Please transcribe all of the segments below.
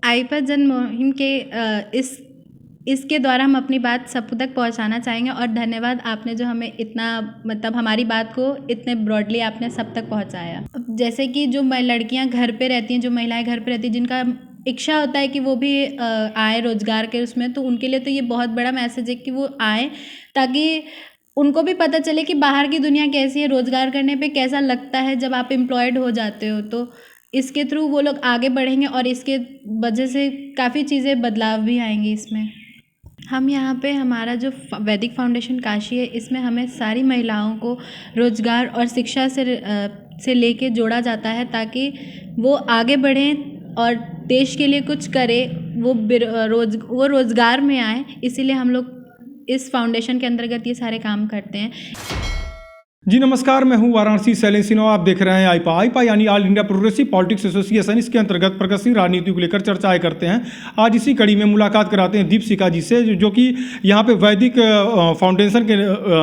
आईपा जन मुहिम के इसके द्वारा हम अपनी बात सब तक पहुंचाना चाहेंगे और धन्यवाद आपने जो हमें इतना मतलब हमारी बात को इतने ब्रॉडली आपने सब तक पहुंचाया। अब जैसे कि जो लड़कियां घर पे रहती हैं, जो महिलाएं घर पे रहती हैं, जिनका इच्छा होता है कि वो भी आए रोज़गार के उसमें, तो उनके लिए तो ये बहुत बड़ा मैसेज है कि वो आए, ताकि उनको भी पता चले कि बाहर की दुनिया कैसी है, रोज़गार करने पे कैसा लगता है जब आप एम्प्लॉयड हो जाते हो। तो इसके थ्रू वो लोग आगे बढ़ेंगे और इसके वजह से काफ़ी चीज़ें बदलाव भी आएंगी इसमें। हम यहाँ पे हमारा जो वैदिक फाउंडेशन काशी है, इसमें हमें सारी महिलाओं को रोज़गार और शिक्षा से लेके जोड़ा जाता है, ताकि वो आगे बढ़ें और देश के लिए कुछ करें, वो रोज़गार में आए। इसीलिए हम लोग इस फाउंडेशन के अंतर्गत ये सारे काम करते हैं। जी नमस्कार, मैं हूं वाराणसी शैलेंद्र सिन्हा। आप देख रहे हैं आईपा यानी all India progressive politics association. इसके अंतर्गत प्रगतिशील राजनीति को लेकर चर्चाएं करते हैं। आज इसी कड़ी में मुलाकात कराते हैं दीपशिखा जी से, जो कि यहाँ पे वैदिक फाउंडेशन के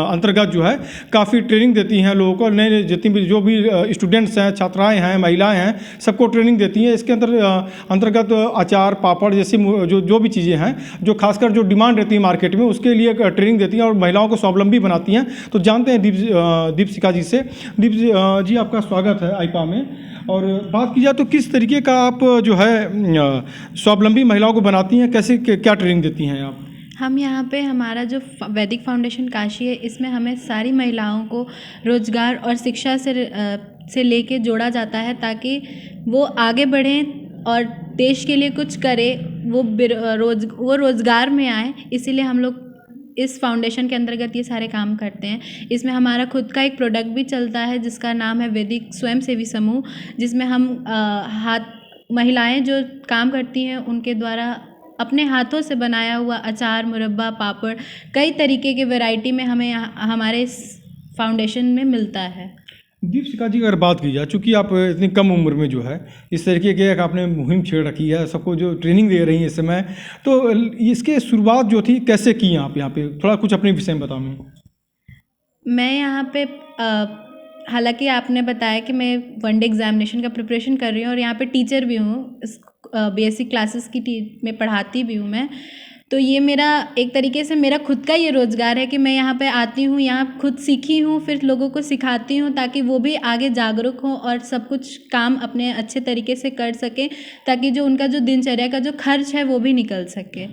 अंतर्गत जो है काफ़ी ट्रेनिंग देती हैं लोगों को। नए जितनी भी जो भी स्टूडेंट्स हैं, छात्राएँ हैं, महिलाएँ हैं, सबको ट्रेनिंग देती हैं। इसके अंतर्गत अचार पापड़ जैसी जो भी चीज़ें हैं, जो खासकर जो डिमांड रहती है मार्केट में, उसके लिए ट्रेनिंग देती हैं और महिलाओं को स्वावलंबी बनाती हैं। तो जानते हैं दीपशिखा जी से। दीप जी, आपका स्वागत है आईपा में। और बात की जाए तो किस तरीके का आप जो है स्वावलंबी महिलाओं को बनाती हैं, कैसे क्या ट्रेनिंग देती हैं आप? हम यहाँ पे हमारा जो वैदिक फाउंडेशन काशी है, इसमें हमें सारी महिलाओं को रोज़गार और शिक्षा से लेके जोड़ा जाता है, ताकि वो आगे बढ़ें और देश के लिए कुछ करें, वो रोज़गार में आए। इसीलिए हम लोग इस फाउंडेशन के अंतर्गत ये सारे काम करते हैं। इसमें हमारा खुद का एक प्रोडक्ट भी चलता है जिसका नाम है वैदिक स्वयंसेवी समूह, जिसमें हम महिलाएं जो काम करती हैं उनके द्वारा अपने हाथों से बनाया हुआ अचार, मुरब्बा, पापड़, कई तरीके के वैरायटी में हमें हमारे इस फाउंडेशन में मिलता है। दीपशिखा जी, अगर बात की जाए, चूँकि आप इतनी कम उम्र में जो है इस तरीके के एक आपने मुहिम छेड़ रखी है, सबको जो ट्रेनिंग दे रही हैं इस समय, तो इसके शुरुआत जो थी कैसे की आप यहाँ पे? थोड़ा कुछ अपने विषय में बताओ। मैं यहाँ पे हालांकि आपने बताया कि मैं वनडे एग्जामिनेशन का प्रिपरेशन कर रही हूँ और यहाँ पे टीचर भी हूँ, बीएससी क्लासेस में पढ़ाती भी हूँ मैं। तो ये मेरा एक तरीके से मेरा खुद का ये रोज़गार है कि मैं यहाँ पे आती हूँ, यहाँ खुद सीखी हूँ, फिर लोगों को सिखाती हूँ, ताकि वो भी आगे जागरूक हों और सब कुछ काम अपने अच्छे तरीके से कर सकें, ताकि जो उनका जो दिनचर्या का जो खर्च है वो भी निकल सके।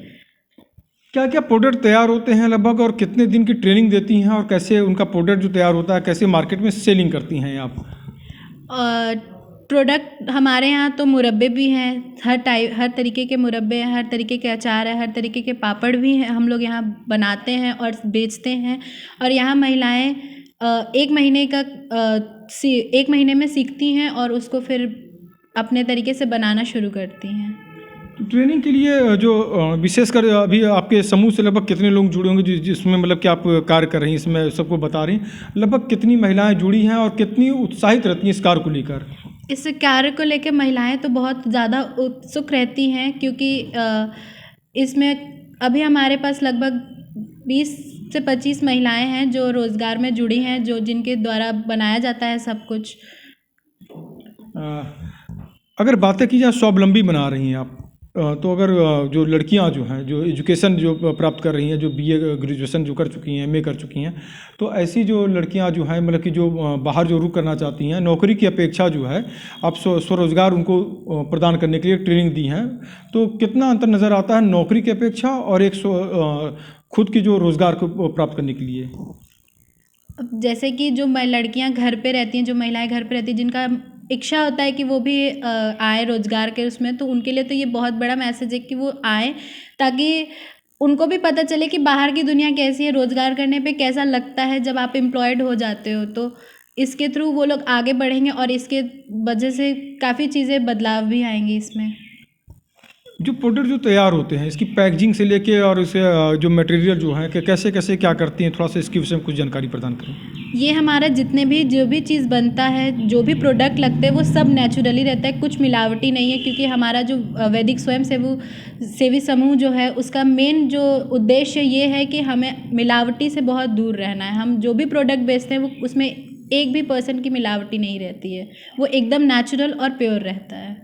क्या क्या प्रोडक्ट तैयार होते हैं लगभग, और कितने दिन की ट्रेनिंग देती हैं, और कैसे उनका प्रोडक्ट जो तैयार होता है कैसे मार्केट में सेलिंग करती हैं आप? प्रोडक्ट हमारे यहाँ तो मुरब्बे भी हैं, हर तरीके के मुरब्बे हैं, हर तरीके के अचार है, हर तरीके के पापड़ भी हैं, हम लोग यहाँ बनाते हैं और बेचते हैं। और यहाँ महिलाएं एक महीने में सीखती हैं और उसको फिर अपने तरीके से बनाना शुरू करती हैं। ट्रेनिंग के लिए जो विशेषकर अभी आपके समूह से लगभग कितने लोग जुड़े होंगे जिसमें मतलब कि आप कार्य कर रही हैं, इसमें सबको बता रही हैं, लगभग कितनी महिलाएं जुड़ी हैं और कितनी उत्साहित रहती हैं इस कार्य को लेकर? इस कार्य को लेकर महिलाएं तो बहुत ज़्यादा उत्सुक रहती हैं, क्योंकि इसमें अभी हमारे पास लगभग 20 से 25 महिलाएं हैं जो रोज़गार में जुड़ी हैं, जिनके द्वारा बनाया जाता है सब कुछ। अगर बातें की जाए स्वावलंबी बना रही हैं आप, तो अगर जो लड़कियां जो हैं, जो एजुकेशन जो प्राप्त कर रही हैं, जो बीए ग्रेजुएशन जो कर चुकी हैं, एमए कर चुकी हैं, तो ऐसी जो लड़कियां जो हैं मतलब कि जो बाहर जो रुख करना चाहती हैं, नौकरी की अपेक्षा जो है आप स्वरोजगार उनको प्रदान करने के लिए ट्रेनिंग दी हैं, तो कितना अंतर नज़र आता है नौकरी की अपेक्षा और एक खुद की जो रोज़गार को प्राप्त करने के लिए? जैसे कि जो लड़कियां घर पे रहती हैं, जो महिलाएं घर पे रहती हैं, जिनका इच्छा होता है कि वो भी आए रोज़गार के उसमें, तो उनके लिए तो ये बहुत बड़ा मैसेज है कि वो आए, ताकि उनको भी पता चले कि बाहर की दुनिया कैसी है, रोज़गार करने पे कैसा लगता है जब आप एम्प्लॉयड हो जाते हो। तो इसके थ्रू वो लोग आगे बढ़ेंगे और इसके वजह से काफ़ी चीज़ें बदलाव भी आएंगी इसमें। जो प्रोडक्ट जो तैयार होते हैं, इसकी पैकेजिंग से लेके और इसे जो मटेरियल जो है कि कैसे कैसे क्या करती हैं, थोड़ा सा इसके विषय में कुछ जानकारी प्रदान करें। ये हमारा जो भी चीज़ बनता है, जो भी प्रोडक्ट लगते हैं, वो सब नेचुरली रहता है, कुछ मिलावटी नहीं है, क्योंकि हमारा जो वैदिक सेवी समूह जो है, उसका मेन जो उद्देश्य ये है कि हमें मिलावटी से बहुत दूर रहना है। हम जो भी प्रोडक्ट बेचते हैं वो उसमें 1% भी की मिलावटी नहीं रहती है, वो एकदम नेचुरल और प्योर रहता है।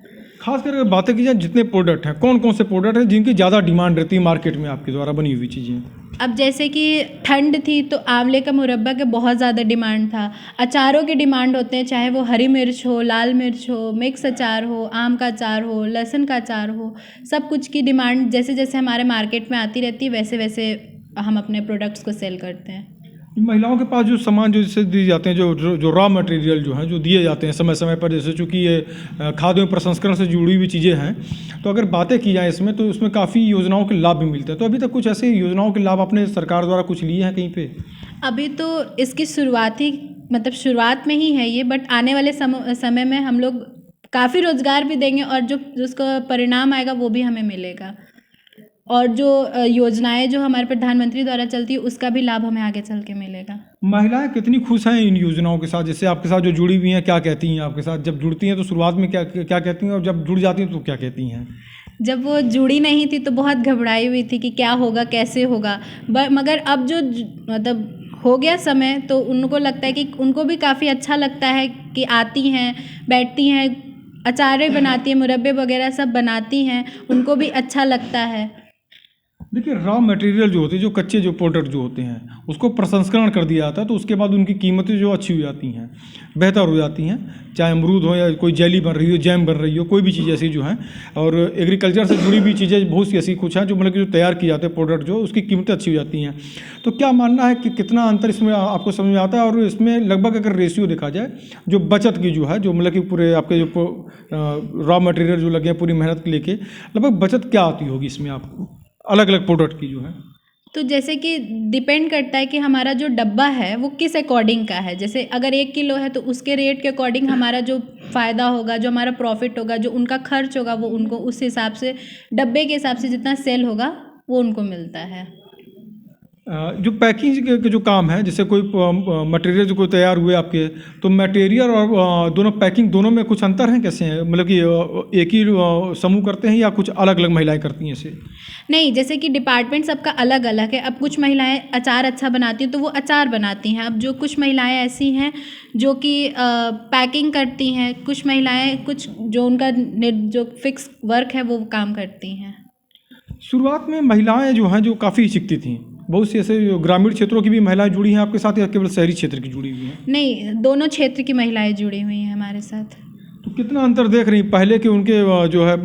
खासकर अगर बातें की जाए जितने प्रोडक्ट हैं, कौन कौन से प्रोडक्ट हैं जिनकी ज़्यादा डिमांड रहती है मार्केट में आपके द्वारा बनी हुई चीज़ें? अब जैसे कि ठंड थी तो आंवले का मुरब्बा का बहुत ज़्यादा डिमांड था। अचारों के डिमांड होते हैं, चाहे वो हरी मिर्च हो, लाल मिर्च हो, मिक्स अचार हो, आम का अचार हो, लहसुन का अचार हो, सब कुछ की डिमांड जैसे जैसे हमारे मार्केट में आती रहती है वैसे वैसे हम अपने प्रोडक्ट्स को सेल करते हैं। महिलाओं के पास जो सामान जो जैसे दिए जाते हैं, जो रॉ मटेरियल जो हैं जो दिए जाते हैं समय समय पर, जैसे चूँकि ये खाद्य एवं प्रसंस्करण से जुड़ी हुई चीज़ें हैं, तो अगर बातें की जाए इसमें तो उसमें काफ़ी योजनाओं के लाभ भी मिलते हैं। तो अभी तक कुछ ऐसे योजनाओं के लाभ आपने सरकार द्वारा कुछ लिए हैं कहीं पे? अभी तो इसकी शुरुआत में ही है ये, बट आने वाले समय में हम लोग काफ़ी रोज़गार भी देंगे और जो जिसका परिणाम आएगा वो भी हमें मिलेगा। और जो योजनाएं जो हमारे प्रधानमंत्री द्वारा चलती है उसका भी लाभ हमें आगे चल के मिलेगा। महिलाएं कितनी खुश हैं इन योजनाओं के साथ? जैसे आपके साथ जो जुड़ी हुई हैं, क्या कहती हैं आपके साथ? जब जुड़ती हैं तो शुरुआत में क्या क्या कहती हैं, और जब जुड़ जाती हैं तो क्या कहती हैं? जब वो जुड़ी नहीं थी तो बहुत घबराई हुई थी कि क्या होगा, कैसे होगा, मगर अब जो मतलब हो गया समय तो उनको लगता है कि उनको भी काफ़ी अच्छा लगता है कि आती हैं, बैठती हैं, अचारें बनाती हैं, मुरब्बे वगैरह सब बनाती हैं, उनको भी अच्छा लगता है। देखिए, रॉ मटेरियल जो होते हैं, जो कच्चे जो प्रोडक्ट जो होते हैं, उसको प्रसंस्करण कर दिया जाता है तो उसके बाद उनकी कीमतें जो अच्छी हो जाती हैं, बेहतर हो जाती हैं। चाहे अमरूद हो या कोई जेली बन रही हो, जैम बन रही हो, कोई भी चीज़ ऐसी जो है, और एग्रीकल्चर से जुड़ी हुई चीज़ें बहुत सी ऐसी कुछ हैं जो मतलब कि जो तैयार किए जाते हैं प्रोडक्ट, जो उसकी कीमतें अच्छी हो जाती हैं। तो क्या मानना है कि कितना अंतर इसमें आपको समझ में आता है? और इसमें लगभग अगर रेशियो देखा जाए, जो बचत की जो है, जो मतलब कि पूरे आपके जो रॉ मटेरियल जो लगे हैं पूरी मेहनत के लेके, लगभग बचत क्या आती होगी इसमें आपको अलग अलग प्रोडक्ट की जो है? तो जैसे कि डिपेंड करता है कि हमारा जो डब्बा है वो किस अकॉर्डिंग का है। जैसे अगर 1 किलो है तो उसके रेट के अकॉर्डिंग हमारा जो फ़ायदा होगा, जो हमारा प्रॉफिट होगा, जो उनका खर्च होगा, वो उनको उस हिसाब से डब्बे के हिसाब से जितना सेल होगा वो उनको मिलता है। जो पैकिंग के जो काम है, जैसे कोई मटेरियल जो कोई तैयार हुए आपके, तो मटेरियल और दोनों पैकिंग दोनों में कुछ अंतर हैं? कैसे हैं, मतलब कि एक ही समूह करते हैं या कुछ अलग अलग महिलाएं करती हैं इसे? नहीं, जैसे कि डिपार्टमेंट सबका अलग अलग है। अब कुछ महिलाएं अचार अच्छा बनाती हैं तो वो अचार बनाती हैं। अब जो कुछ महिलाएं ऐसी हैं जो कि पैकिंग करती हैं, कुछ महिलाएं कुछ जो उनका जो फिक्स वर्क है वो काम करती हैं। शुरुआत में महिलाएं जो हैं जो काफ़ी सीखती थीं, बहुत सी ऐसे जो ग्रामीण क्षेत्रों की भी महिलाएं जुड़ी हैं आपके साथ या केवल शहरी क्षेत्र की जुड़ी हुई हैं? नहीं, दोनों क्षेत्र की महिलाएं जुड़ी हुई हैं हमारे साथ। तो कितना अंतर देख रही पहले के उनके जो है,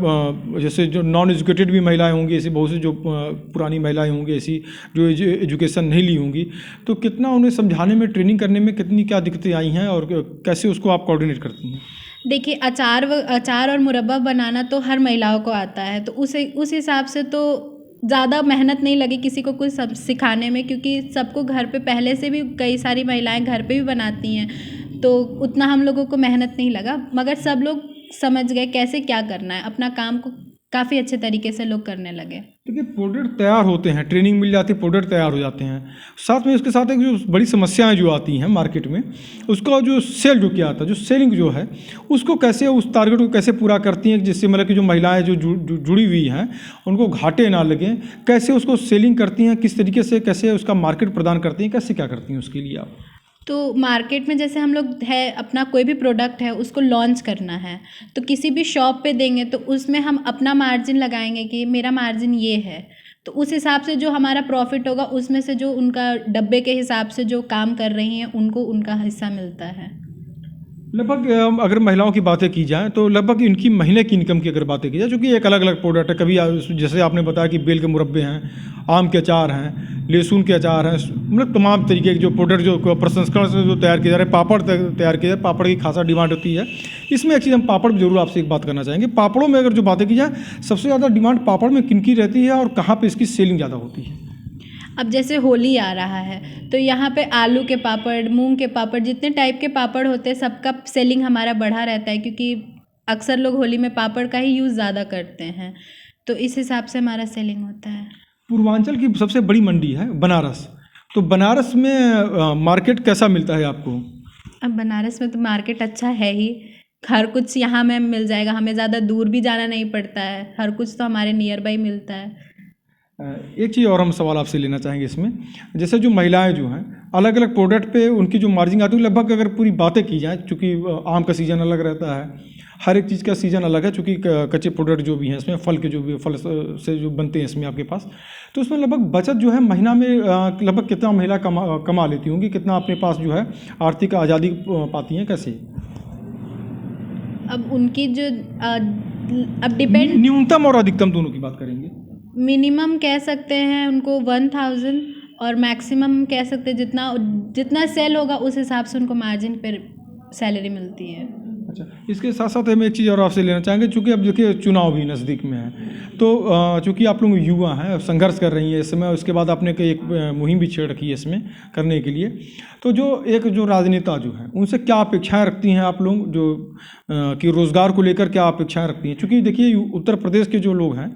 जैसे जो नॉन एजुकेटेड भी महिलाएं होंगी, ऐसी बहुत सी जो पुरानी महिलाएं होंगी ऐसी जो एजुकेशन नहीं ली होंगी, तो कितना उन्हें समझाने में, ट्रेनिंग करने में कितनी क्या दिक्कतें आई हैं और कैसे उसको आप कोऑर्डिनेट करती हैं? देखिए, अचार और मुरब्बा बनाना तो हर महिलाओं को आता है, तो उस हिसाब से तो ज़्यादा मेहनत नहीं लगी किसी को कुछ सिखाने में, क्योंकि सबको घर पे पहले से भी कई सारी महिलाएं घर पे भी बनाती हैं, तो उतना हम लोगों को मेहनत नहीं लगा। मगर सब लोग समझ गए कैसे क्या करना है, अपना काम को काफ़ी अच्छे तरीके से लोग करने लगे। देखिए, प्रोडक्ट तैयार होते हैं, ट्रेनिंग मिल जाती है, प्रोडक्ट तैयार हो जाते हैं, साथ में उसके साथ एक जो बड़ी समस्याएं जो आती हैं मार्केट में, उसका जो सेल जो क्या आता है, जो सेलिंग जो है, उसको कैसे, उस टारगेट को कैसे पूरा करती हैं जिससे मतलब कि जो महिलाएं जो जुड़ी हुई हैं उनको घाटे ना लगें, कैसे उसको सेलिंग करती हैं, किस तरीके से कैसे उसका मार्केट प्रदान करती हैं, कैसे क्या करती हैं उसके लिए आप? तो मार्केट में जैसे हम लोग है अपना कोई भी प्रोडक्ट है उसको लॉन्च करना है, तो किसी भी शॉप पे देंगे तो उसमें हम अपना मार्जिन लगाएंगे कि मेरा मार्जिन ये है, तो उस हिसाब से जो हमारा प्रॉफिट होगा उसमें से जो उनका डब्बे के हिसाब से जो काम कर रही हैं उनको उनका हिस्सा मिलता है। लगभग अगर महिलाओं की बातें की जाए तो लगभग इनकी महीने की इनकम की अगर बातें की जाए, क्योंकि एक अलग अलग प्रोडक्ट है, कभी जैसे आपने बताया कि बेल के मुरब्बे हैं, आम के अचार हैं, लहसुन के अचार हैं, मतलब तमाम तरीके के जो प्रोडक्ट जो प्रसंस्करण से जो तैयार किए जा रहे हैं, पापड़ तैयार किए जाए, पापड़ की खासा डिमांड होती है। इसमें एक चीज़ हम पापड़ जरूर आपसे एक बात करना चाहेंगे, पापड़ों में अगर जो बातें की जाए, सबसे ज़्यादा डिमांड पापड़ में किन की रहती है और कहाँ पर इसकी सेलिंग ज़्यादा होती है? अब जैसे होली आ रहा है तो यहाँ पे आलू के पापड़, मूंग के पापड़, जितने टाइप के पापड़ होते हैं सबका सेलिंग हमारा बढ़ा रहता है, क्योंकि अक्सर लोग होली में पापड़ का ही यूज़ ज़्यादा करते हैं, तो इस हिसाब से हमारा सेलिंग होता है। पूर्वांचल की सबसे बड़ी मंडी है बनारस, तो बनारस में मार्केट कैसा मिलता है आपको? अब बनारस में तो मार्केट अच्छा है ही, हर कुछ यहाँ में मिल जाएगा, हमें ज़्यादा दूर भी जाना नहीं पड़ता है, हर कुछ तो हमारे नियर बाई मिलता है। एक चीज़ और हम सवाल आपसे लेना चाहेंगे इसमें, जैसे जो महिलाएं जो हैं अलग अलग प्रोडक्ट पे उनकी जो मार्जिन आती है, लगभग अगर पूरी बातें की जाए, चूँकि आम का सीज़न अलग रहता है, हर एक चीज़ का सीज़न अलग है, चूँकि कच्चे प्रोडक्ट जो भी हैं इसमें, फल के जो भी फल से जो बनते हैं इसमें आपके पास, तो उसमें लगभग बचत जो है महीना में लगभग कितना महिला कमा लेती होंगी, कितना अपने पास जो है आर्थिक आज़ादी पाती हैं, कैसे? अब उनकी जो अब डिपेंड, न्यूनतम और अधिकतम दोनों की बात करेंगे। मिनिमम कह सकते हैं उनको 1000 और मैक्सिमम कह सकते हैं जितना सेल होगा उस हिसाब से उनको मार्जिन पर सैलरी मिलती है। अच्छा, इसके साथ साथ हम एक चीज़ और आपसे लेना चाहेंगे, चूँकि अब देखिए चुनाव भी नज़दीक में है, तो चूँकि आप लोग युवा हैं, संघर्ष कर रही हैं इस समय, उसके बाद आपने एक मुहिम भी छेड़ रखी है इसमें करने के लिए, तो जो राजनेता जो हैं उनसे क्या अपेक्षाएं रखती हैं आप लोग, जो कि रोज़गार को लेकर क्या अपेक्षाएं रखती हैं? चूँकि देखिए उत्तर प्रदेश के जो लोग हैं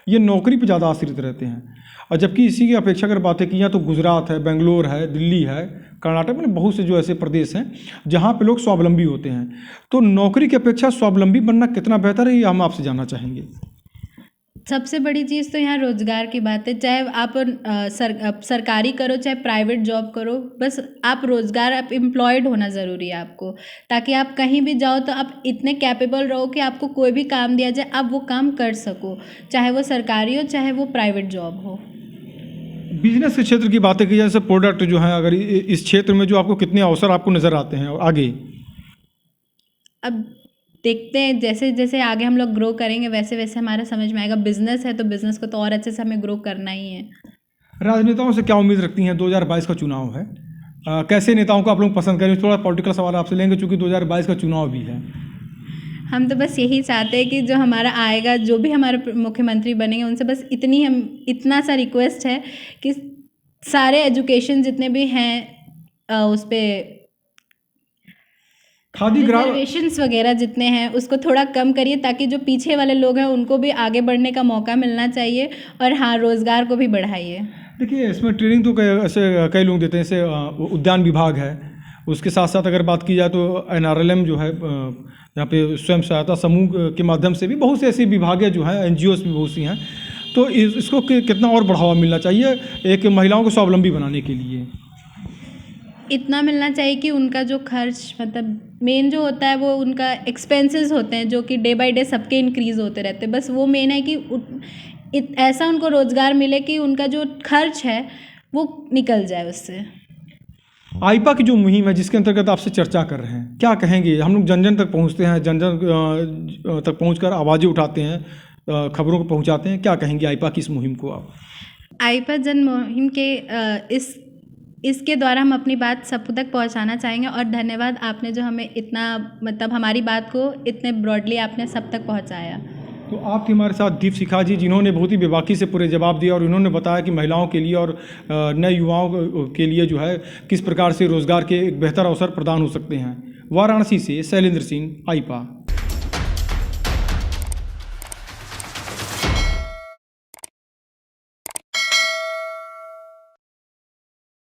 ये नौकरी पर ज़्यादा आश्रित रहते हैं, और जबकि इसी की अपेक्षा अगर बातें की जाए तो गुजरात है, बेंगलोर है, दिल्ली है, कर्नाटक में बहुत से जो ऐसे प्रदेश हैं जहाँ पे लोग स्वावलंबी होते हैं। तो नौकरी की अपेक्षा स्वावलंबी बनना कितना बेहतर है, ये हम आपसे जानना चाहेंगे। सबसे बड़ी चीज़ तो यहाँ रोज़गार की बात है, चाहे आप सरकारी करो चाहे प्राइवेट जॉब करो, बस आप रोज़गार, आप एम्प्लॉयड होना ज़रूरी है आपको, ताकि आप कहीं भी जाओ तो आप इतने कैपेबल रहो कि आपको कोई भी काम दिया जाए आप वो काम कर सको, चाहे वो सरकारी हो चाहे वो प्राइवेट जॉब हो। बिजनेस के क्षेत्र की बातें की जाए, जैसे प्रोडक्ट जो है, अगर इस क्षेत्र में जो आपको कितने अवसर आपको नज़र आते हैं आगे? अब देखते हैं, जैसे जैसे आगे हम लोग ग्रो करेंगे वैसे वैसे हमारा समझ में आएगा। बिजनेस है तो बिजनेस को तो और अच्छे से हमें ग्रो करना ही है। राजनेताओं से क्या उम्मीद रखती हैं? 2022 का चुनाव है, कैसे नेताओं को आप लोग पसंद करें? थोड़ा पॉलिटिकल सवाल आपसे लेंगे, चूँकि 2022 का चुनाव भी है। हम तो बस यही चाहते हैं कि जो हमारा आएगा, जो भी हमारे मुख्यमंत्री बनेंगे, उनसे बस इतना सा रिक्वेस्ट है कि सारे एजुकेशन जितने भी हैं उस पर खादी रिजर्वेशंस वगैरह जितने हैं उसको थोड़ा कम करिए, ताकि जो पीछे वाले लोग हैं उनको भी आगे बढ़ने का मौका मिलना चाहिए, और हाँ, रोज़गार को भी बढ़ाइए। देखिए इसमें ट्रेनिंग तो ऐसे कई लोग देते हैं, जैसे उद्यान विभाग है, उसके साथ साथ अगर बात की जाए तो NRLM जो है, यहाँ पे स्वयं सहायता समूह के माध्यम से भी बहुत से ऐसी विभागें जो हैं, NGOs भी बहुत सी हैं, तो इसको कितना और बढ़ावा मिलना चाहिए एक महिलाओं को स्वावलंबी बनाने के लिए? इतना मिलना चाहिए कि उनका जो खर्च, मतलब मेन जो होता है वो उनका एक्सपेंसेस होते हैं, जो कि डे बाय डे सबके इंक्रीज़ होते रहते हैं, बस वो मेन है कि ऐसा उनको रोज़गार मिले कि उनका जो खर्च है वो निकल जाए उससे। आईपा की जो मुहिम है जिसके अंतर्गत आपसे चर्चा कर रहे हैं, क्या कहेंगे? हम लोग जन जन तक पहुँचते हैं, जन जन तक पहुँचकर आवाज़ें उठाते हैं, खबरों को पहुँचाते हैं, क्या कहेंगे आईपा की इस मुहिम को आप? आईपा जन मुहिम के इसके द्वारा हम अपनी बात सब तक पहुंचाना चाहेंगे, और धन्यवाद आपने जो हमें इतना, मतलब हमारी बात को इतने ब्रॉडली आपने सब तक पहुंचाया। तो आप थे हमारे साथ दीपशिखा जी, जिन्होंने बहुत ही बेबाकी से पूरे जवाब दिया, और उन्होंने बताया कि महिलाओं के लिए और नए युवाओं के लिए जो है किस प्रकार से रोज़गार के एक बेहतर अवसर प्रदान हो सकते हैं। वाराणसी से शैलेंद्र सिंह, आईपा।